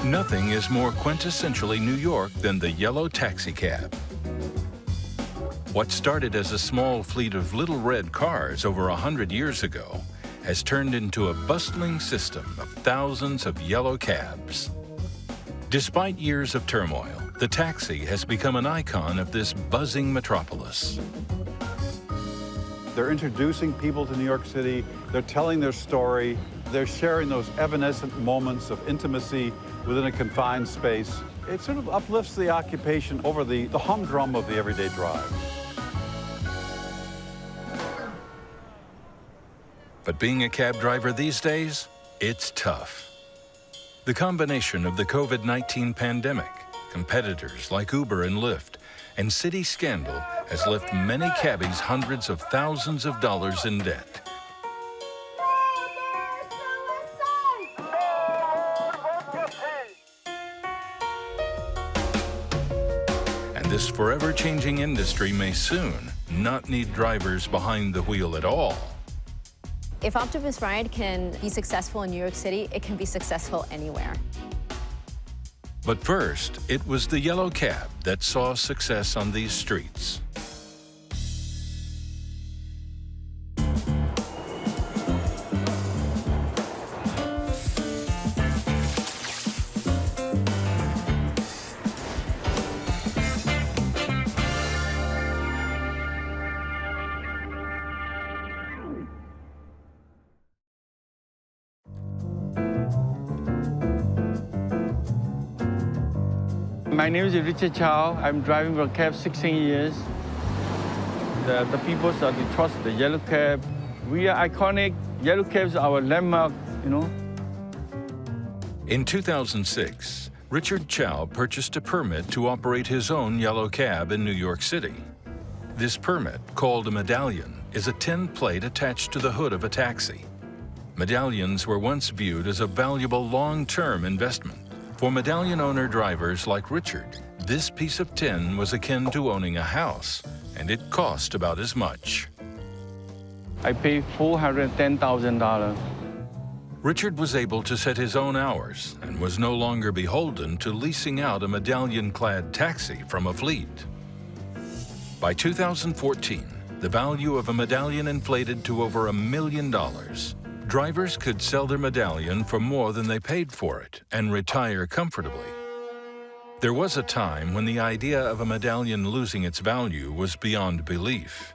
Nothing is more quintessentially New York than the yellow taxicab. What started as a small fleet of little red cars over 100 years ago has turned into a bustling system of thousands of yellow cabs. Despite years of turmoil, the taxi has become an icon of this buzzing metropolis. They're introducing people to New York City, they're telling their story, they're sharing those evanescent moments of intimacy within a confined space. It sort of uplifts the occupation over the humdrum of the everyday drive. But being a cab driver these days, it's tough. The combination of the COVID-19 pandemic, competitors like Uber and Lyft, and city scandal has left many cabbies hundreds of thousands of dollars in debt. And this forever-changing industry may soon not need drivers behind the wheel at all. If Optimus Ride can be successful in New York City, it can be successful anywhere. But first, it was the yellow cab that saw success on these streets. My name is Richard Chow. I'm driving for a cab 16 years. The people they trust the yellow cab. We are iconic. Yellow cabs are our landmark, you know. In 2006, Richard Chow purchased a permit to operate his own yellow cab in New York City. This permit, called a medallion, is a tin plate attached to the hood of a taxi. Medallions were once viewed as a valuable long-term investment. For medallion owner drivers like Richard, this piece of tin was akin to owning a house, and it cost about as much. I paid $410,000. Richard was able to set his own hours and was no longer beholden to leasing out a medallion-clad taxi from a fleet. By 2014, the value of a medallion inflated to over $1 million. Drivers could sell their medallion for more than they paid for it and retire comfortably. There was a time when the idea of a medallion losing its value was beyond belief.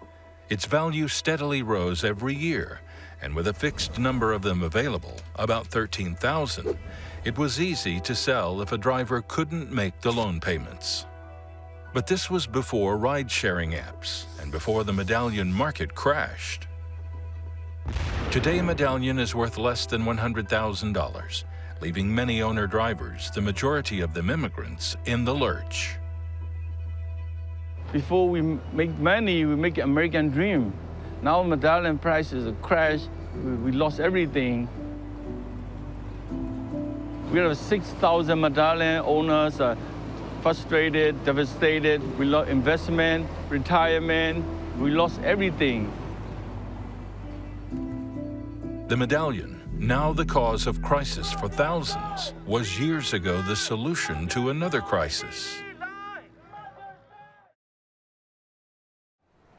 Its value steadily rose every year, and with a fixed number of them available, about 13,000, it was easy to sell if a driver couldn't make the loan payments. But this was before ride-sharing apps and before the medallion market crashed. Today, a medallion is worth less than $100,000, leaving many owner-drivers, the majority of them immigrants, in the lurch. Before we make money, we make American dream. Now medallion prices have crashed. We lost everything. We have 6,000 medallion owners frustrated, devastated. We lost investment, retirement. We lost everything. The medallion, now the cause of crisis for thousands, was years ago the solution to another crisis.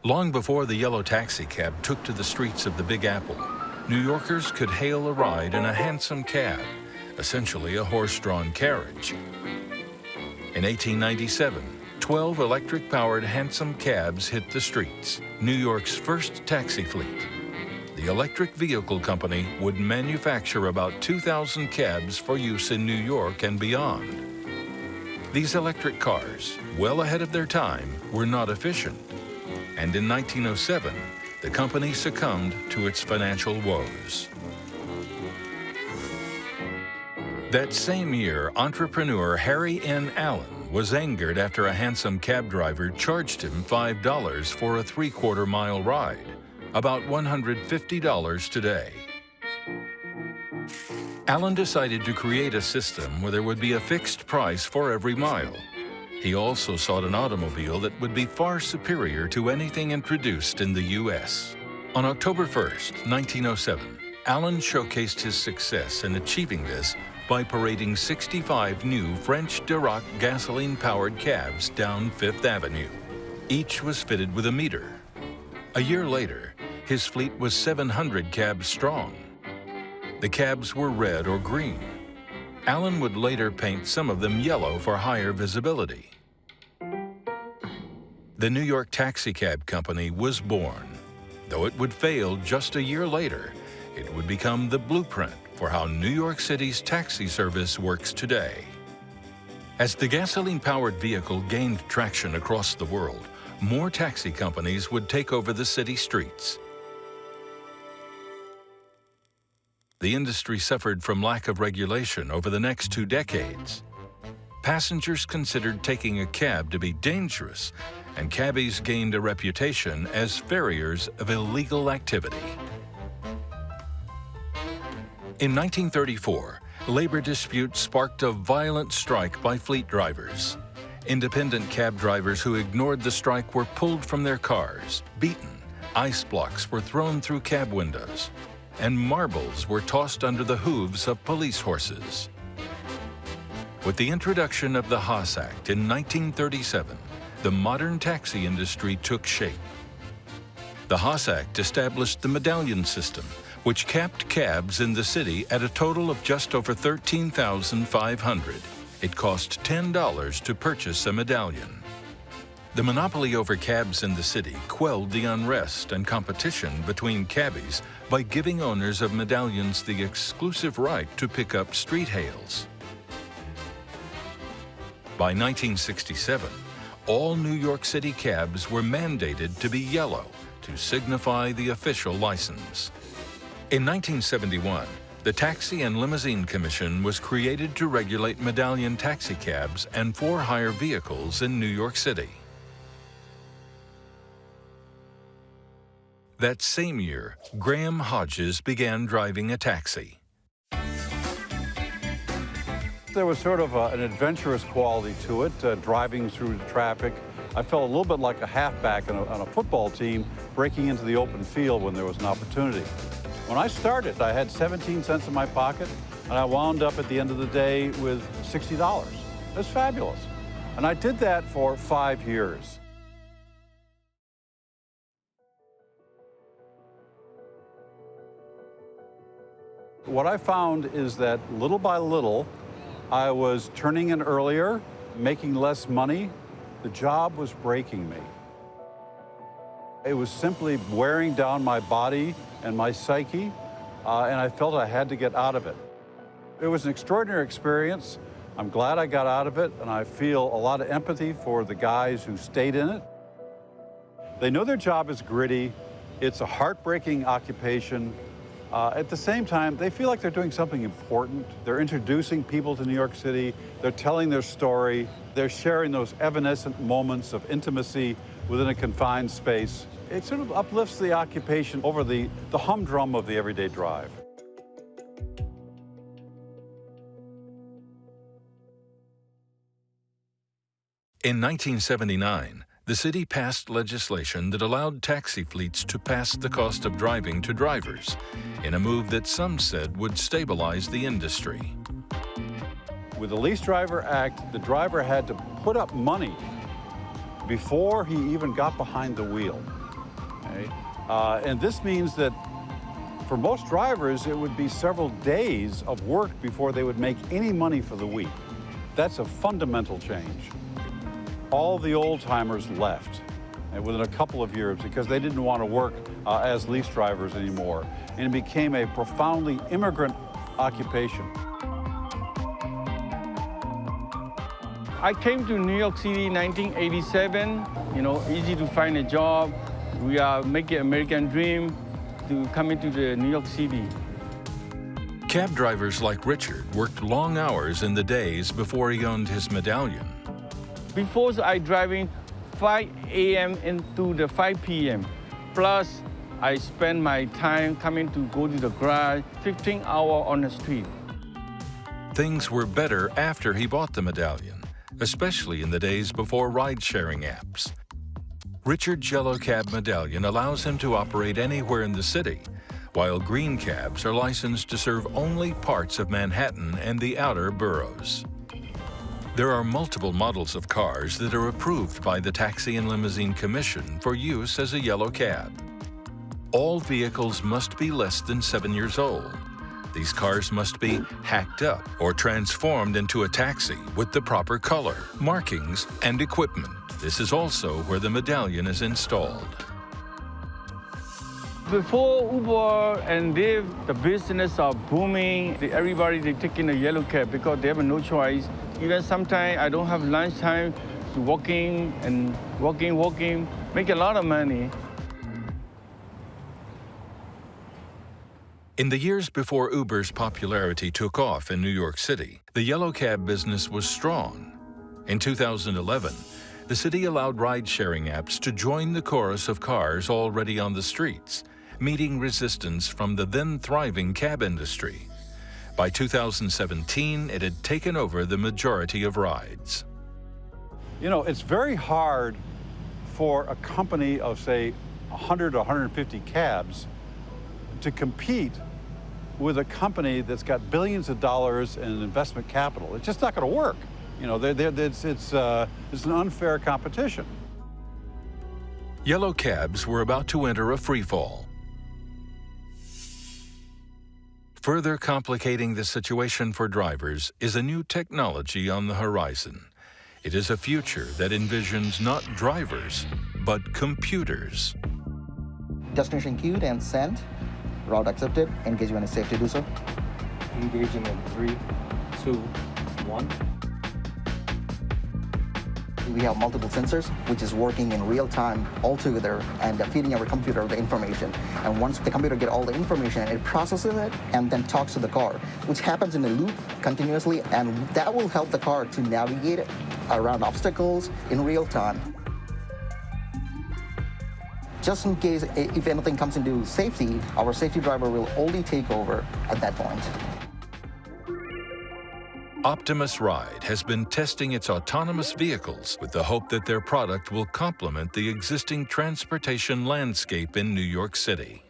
Long before the yellow taxicab took to the streets of the Big Apple, New Yorkers could hail a ride in a hansom cab, essentially a horse-drawn carriage. In 1897, 12 electric-powered hansom cabs hit the streets, New York's first taxi fleet. The Electric Vehicle Company would manufacture about 2,000 cabs for use in New York and beyond. These electric cars, well ahead of their time, were not efficient. And in 1907, the company succumbed to its financial woes. That same year, entrepreneur Harry N. Allen was angered after a hansom cab driver charged him $5 for a 3/4-mile ride, about $150 today. Allen decided to create a system where there would be a fixed price for every mile. He also sought an automobile that would be far superior to anything introduced in the U.S. On October 1st, 1907, Allen showcased his success in achieving this by parading 65 new French Duroc gasoline-powered cabs down Fifth Avenue. Each was fitted with a meter. A year later, his fleet was 700 cabs strong. The cabs were red or green. Allen would later paint some of them yellow for higher visibility. The New York Taxi Cab Company was born. Though it would fail just a year later, it would become the blueprint for how New York City's taxi service works today. As the gasoline-powered vehicle gained traction across the world, more taxi companies would take over the city streets. The industry suffered from lack of regulation over the next 2 decades. Passengers considered taking a cab to be dangerous, and cabbies gained a reputation as farriers of illegal activity. In 1934, labor disputes sparked a violent strike by fleet drivers. Independent cab drivers who ignored the strike were pulled from their cars, beaten, ice blocks were thrown through cab windows, and marbles were tossed under the hooves of police horses. With the introduction of the Haas Act in 1937, the modern taxi industry took shape. The Haas Act established the Medallion system, which capped cabs in the city at a total of just over 13,500. It cost $10 to purchase a medallion. The monopoly over cabs in the city quelled the unrest and competition between cabbies by giving owners of medallions the exclusive right to pick up street hails. By 1967, all New York City cabs were mandated to be yellow to signify the official license. In 1971, the Taxi and Limousine Commission was created to regulate medallion taxi cabs and for-hire vehicles in New York City. That same year, Graham Hodges began driving a taxi. There was sort of an adventurous quality to it, driving through the traffic. I felt a little bit like a halfback on a football team breaking into the open field when there was an opportunity. When I started, I had 17 cents in my pocket, and I wound up at the end of the day with $60. It was fabulous. And I did that for 5 years. What I found is that little by little, I was turning in earlier, making less money. The job was breaking me. It was simply wearing down my body and my psyche, and I felt I had to get out of it. It was an extraordinary experience. I'm glad I got out of it, and I feel a lot of empathy for the guys who stayed in it. They know their job is gritty. It's a heartbreaking occupation. At the same time, they feel like they're doing something important. They're introducing people to New York City. They're telling their story. They're sharing those evanescent moments of intimacy within a confined space. It sort of uplifts the occupation over the humdrum of the everyday drive. In 1979, the city passed legislation that allowed taxi fleets to pass the cost of driving to drivers, in a move that some said would stabilize the industry. With the Lease Driver Act, the driver had to put up money before he even got behind the wheel. Okay? And this means that for most drivers, it would be several days of work before they would make any money for the week. That's a fundamental change. All the old-timers left within a couple of years because they didn't want to work as lease drivers anymore. And it became a profoundly immigrant occupation. I came to New York City in 1987. Easy to find a job. We are making American dream to come into the New York City. Cab drivers like Richard worked long hours in the days before he owned his medallion. Before I driving 5 a.m. into the 5 p.m. Plus, I spend my time coming to go to the garage, 15 hours on the street. Things were better after he bought the medallion, especially in the days before ride-sharing apps. Richard's yellow cab medallion allows him to operate anywhere in the city, while green cabs are licensed to serve only parts of Manhattan and the outer boroughs. There are multiple models of cars that are approved by the Taxi and Limousine Commission for use as a yellow cab. All vehicles must be less than 7 years old. These cars must be hacked up or transformed into a taxi with the proper color, markings, and equipment. This is also where the Medallion is installed. Before Uber and Lyft, the business are booming. Everybody taking a yellow cab because they have no choice. Even sometimes I don't have lunchtime, walking, make a lot of money. In the years before Uber's popularity took off in New York City, the yellow cab business was strong. In 2011, the city allowed ride-sharing apps to join the chorus of cars already on the streets, meeting resistance from the then-thriving cab industry. By 2017, it had taken over the majority of rides. You know, it's very hard for a company of, say, 100 or 150 cabs to compete with a company that's got billions of dollars in investment capital. It's just not going to work. You know, it's an unfair competition. Yellow cabs were about to enter a freefall. Further complicating the situation for drivers is a new technology on the horizon. It is a future that envisions not drivers, but computers. Destination queued and sent. Route accepted. Engage when it's safe to do so. Engaging in 3, 2, 1. We have multiple sensors, which is working in real time all together and feeding our computer the information. And once the computer gets all the information, it processes it and then talks to the car, which happens in a loop continuously, and that will help the car to navigate around obstacles in real time. Just in case, if anything comes into safety, our safety driver will only take over at that point. Optimus Ride has been testing its autonomous vehicles with the hope that their product will complement the existing transportation landscape in New York City.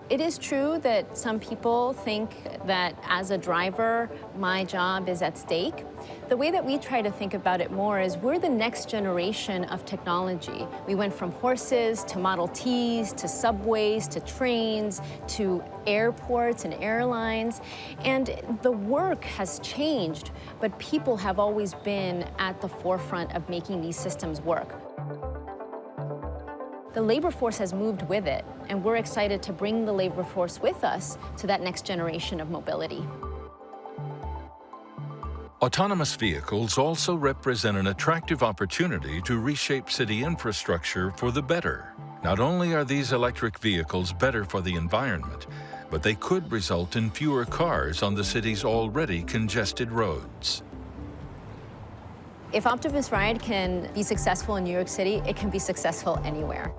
It is true that some people think that as a driver, my job is at stake. The way that we try to think about it more is we're the next generation of technology. We went from horses to Model Ts to subways to trains to airports and airlines. And the work has changed, but people have always been at the forefront of making these systems work. The labor force has moved with it, and we're excited to bring the labor force with us to that next generation of mobility. Autonomous vehicles also represent an attractive opportunity to reshape city infrastructure for the better. Not only are these electric vehicles better for the environment, but they could result in fewer cars on the city's already congested roads. If Optimus Ride can be successful in New York City, it can be successful anywhere.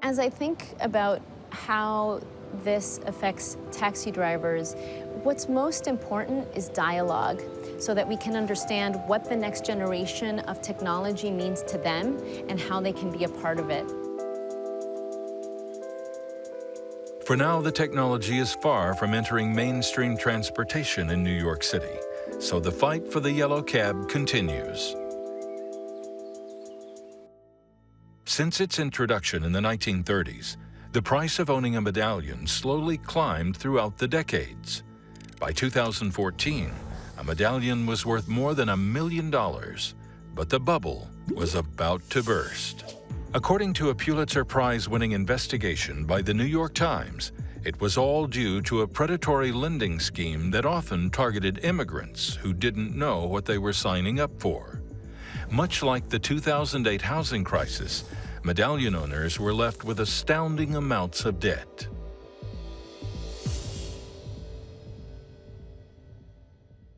As I think about how this affects taxi drivers, what's most important is dialogue, so that we can understand what the next generation of technology means to them and how they can be a part of it. For now, the technology is far from entering mainstream transportation in New York City, so the fight for the yellow cab continues. Since its introduction in the 1930s, the price of owning a Medallion slowly climbed throughout the decades. By 2014, a Medallion was worth more than $1 million, but the bubble was about to burst. According to a Pulitzer Prize-winning investigation by the New York Times, it was all due to a predatory lending scheme that often targeted immigrants who didn't know what they were signing up for. Much like the 2008 housing crisis, Medallion owners were left with astounding amounts of debt.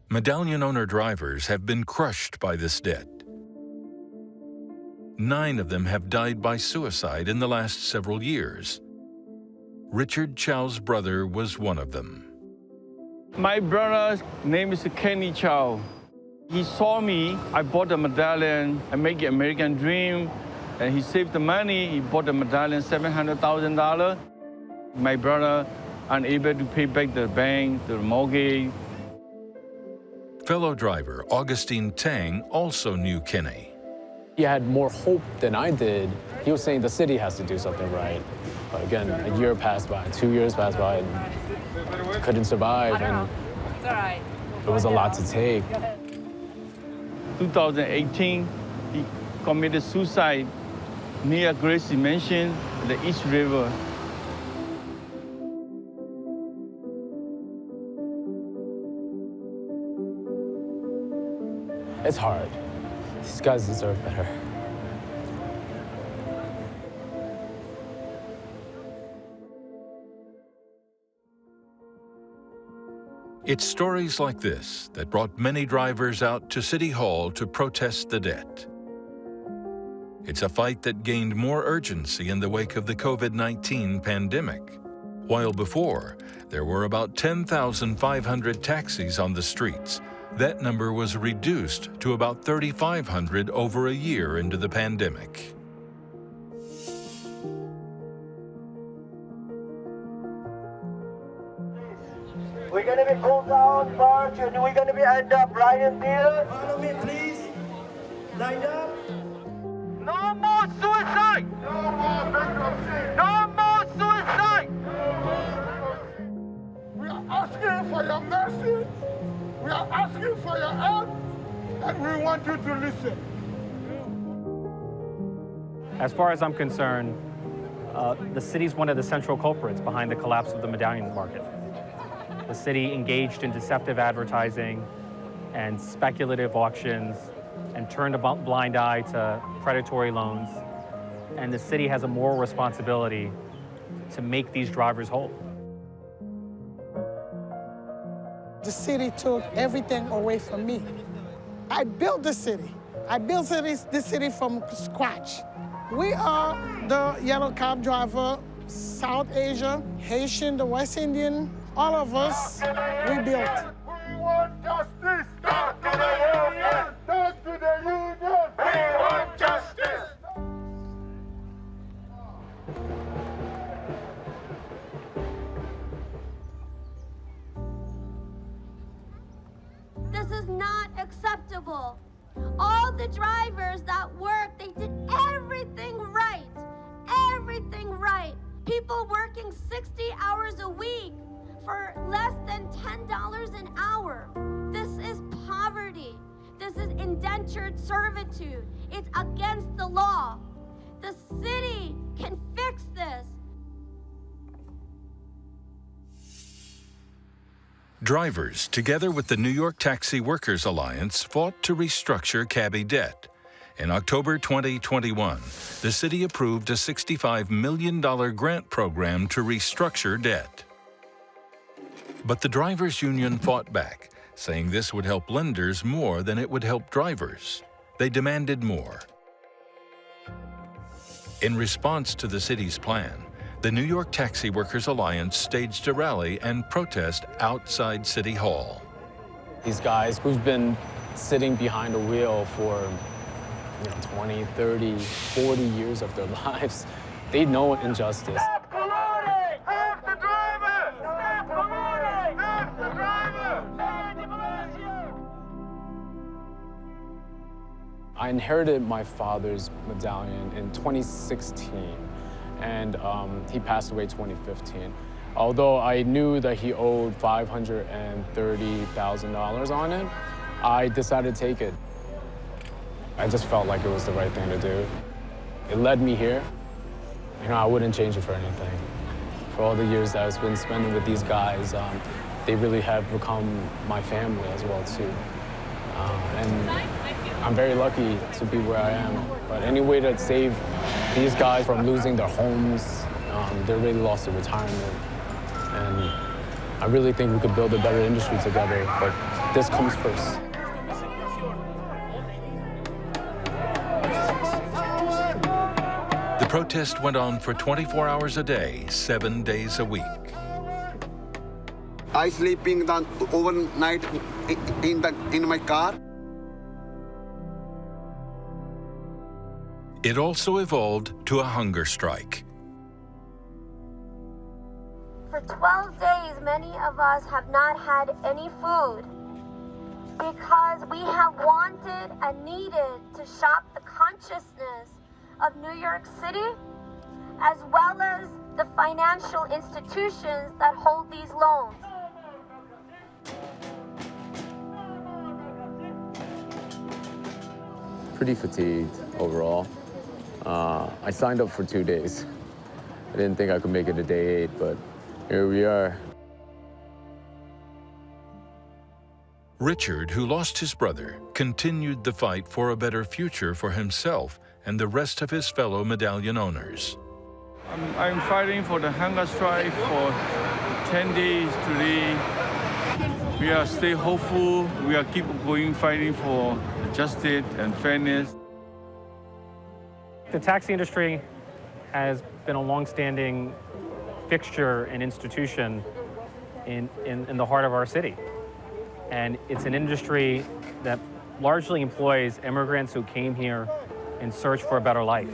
Medallion owner drivers have been crushed by this debt. 9 of them have died by suicide in the last several years. Richard Chow's brother was one of them. My brother's name is Kenny Chow. He saw me, I bought the medallion, I make the American dream, and he saved the money, he bought the medallion, $700,000. My brother unable to pay back the bank, the mortgage. Fellow driver Augustine Tang also knew Kenny. He had more hope than I did. He was saying the city has to do something right. But again, a year passed by, 2 years passed by, and couldn't survive, and it was a lot to take. 2018, he committed suicide near Gracie Mansion, the East River. It's hard. These guys deserve better. It's stories like this that brought many drivers out to City Hall to protest the debt. It's a fight that gained more urgency in the wake of the COVID-19 pandemic. While before, there were about 10,500 taxis on the streets, that number was reduced to about 3,500 over a year into the pandemic. We're gonna be pulled down, march, and we're gonna be end up right in here. Follow me, please. Line up. No more suicide! No more bankruptcy! No more suicide! We are asking for your mercy. We are asking for your help, and we want you to listen. As far as I'm concerned, the city's one of the central culprits behind the collapse of the medallion market. The city engaged in deceptive advertising and speculative auctions and turned a blind eye to predatory loans. And the city has a moral responsibility to make these drivers whole. The city took everything away from me. I built the city. I built this city from scratch. We are the yellow cab driver, South Asia, Haitian, the West Indian, all of us, we built. We want justice. Not to the union. Not to the union. We want justice. This is not acceptable. All the drivers that work, they did everything right. Everything right. People working 60 hours a week for less than $10 an hour. This is poverty. This is indentured servitude. It's against the law. The city can fix this. Drivers, together with the New York Taxi Workers Alliance, fought to restructure cabbie debt. In October 2021, the city approved a $65 million grant program to restructure debt. But the drivers' union fought back, saying this would help lenders more than it would help drivers. They demanded more. In response to the city's plan, the New York Taxi Workers Alliance staged a rally and protest outside City Hall. These guys who've been sitting behind a wheel for 20, 30, 40 years of their lives, they know injustice. Stop colluding! Stop the driver! Stop colluding! Stop the driver! I inherited my father's medallion in 2016, and he passed away 2015. Although I knew that he owed $530,000 on it, I decided to take it. I just felt like it was the right thing to do. It led me here. I wouldn't change it for anything. For all the years that I've been spending with these guys, they really have become my family as well, too. And I'm very lucky to be where I am. But any way to save these guys from losing their homes, they really lost their retirement. And I really think we could build a better industry together, but this comes first. The protest went on for 24 hours a day, 7 days a week. I sleeping overnight in my car. It also evolved to a hunger strike. For 12 days, many of us have not had any food because we have wanted and needed to shock the consciousness of New York City, as well as the financial institutions that hold these loans. Pretty fatigued overall. I signed up for 2 days. I didn't think I could make it to day 8, but here we are. Richard, who lost his brother, continued the fight for a better future for himself and the rest of his fellow medallion owners. I'm fighting for the hunger strike for 10 days today. We are stay hopeful. We are keep going fighting for justice and fairness. The taxi industry has been a long-standing fixture and institution in the heart of our city. And it's an industry that largely employs immigrants who came here in search for a better life.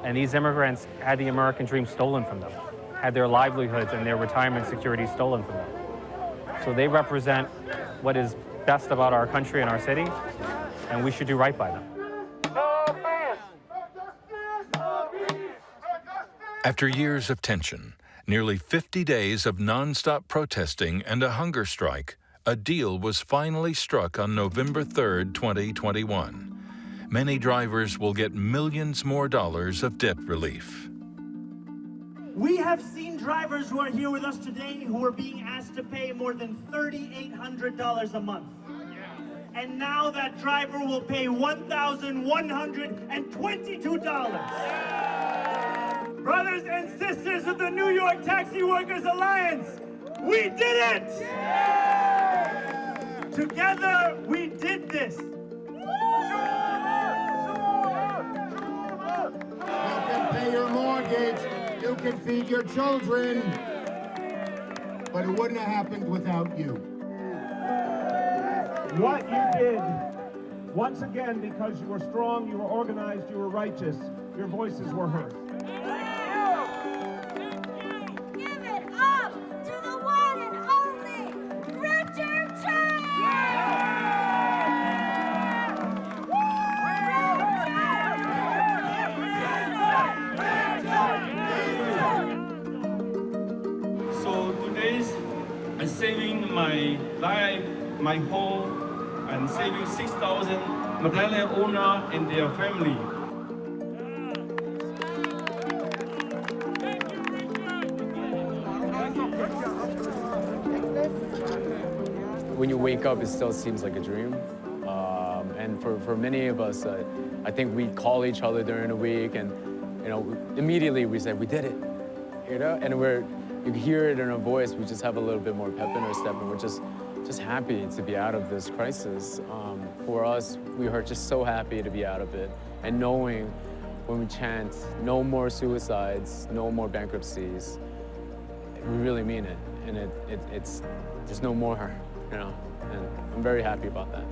And these immigrants had the American dream stolen from them, had their livelihoods and their retirement security stolen from them. So they represent what is best about our country and our city, and we should do right by them. After years of tension, nearly 50 days of nonstop protesting and a hunger strike, a deal was finally struck on November 3rd, 2021. Many drivers will get millions more dollars of debt relief. We have seen drivers who are here with us today who are being asked to pay more than $3,800 a month. And now that driver will pay $1,122. Brothers and sisters of the New York Taxi Workers Alliance, we did it! Together, we did this. You can pay your mortgage, you can feed your children, but it wouldn't have happened without you. What you did, once again, because you were strong, you were organized, you were righteous, your voices were heard. Give it up to the one and only Richard Chang! So today's I'm saving my life, my home, and saving 6,000 medallion owners and their family. When you wake up, it still seems like a dream. And for many of us, I think we call each other during the week, and immediately we say, we did it, and you hear it in our voice. We just have a little bit more pep in our step, and we're just happy to be out of this crisis. For us, we are just so happy to be out of it, and knowing when we chant, no more suicides, no more bankruptcies, we really mean it, and it's there's no more, and I'm very happy about that.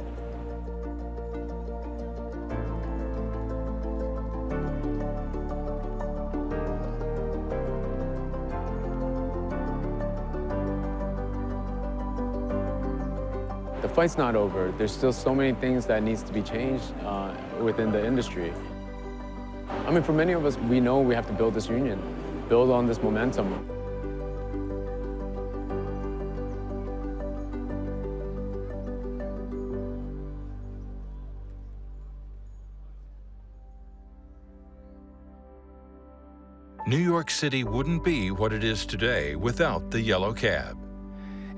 The fight's not over. There's still so many things that needs to be changed within the industry. I mean, for many of us, we know we have to build this union, build on this momentum. New York City wouldn't be what it is today without the yellow cab.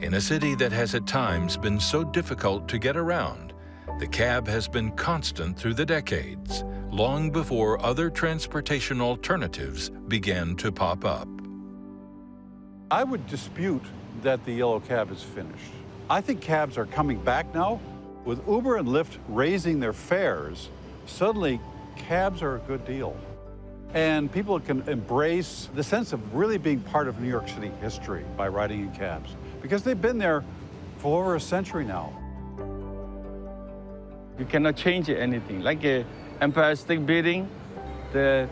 In a city that has at times been so difficult to get around, the cab has been constant through the decades, long before other transportation alternatives began to pop up. I would dispute that the yellow cab is finished. I think cabs are coming back now. With Uber and Lyft raising their fares, suddenly cabs are a good deal. And people can embrace the sense of really being part of New York City history by riding in cabs, because they've been there for over a century now. You cannot change anything. Like a Empire State Building, The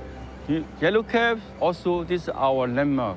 yellow cabs, also, this is our landmark.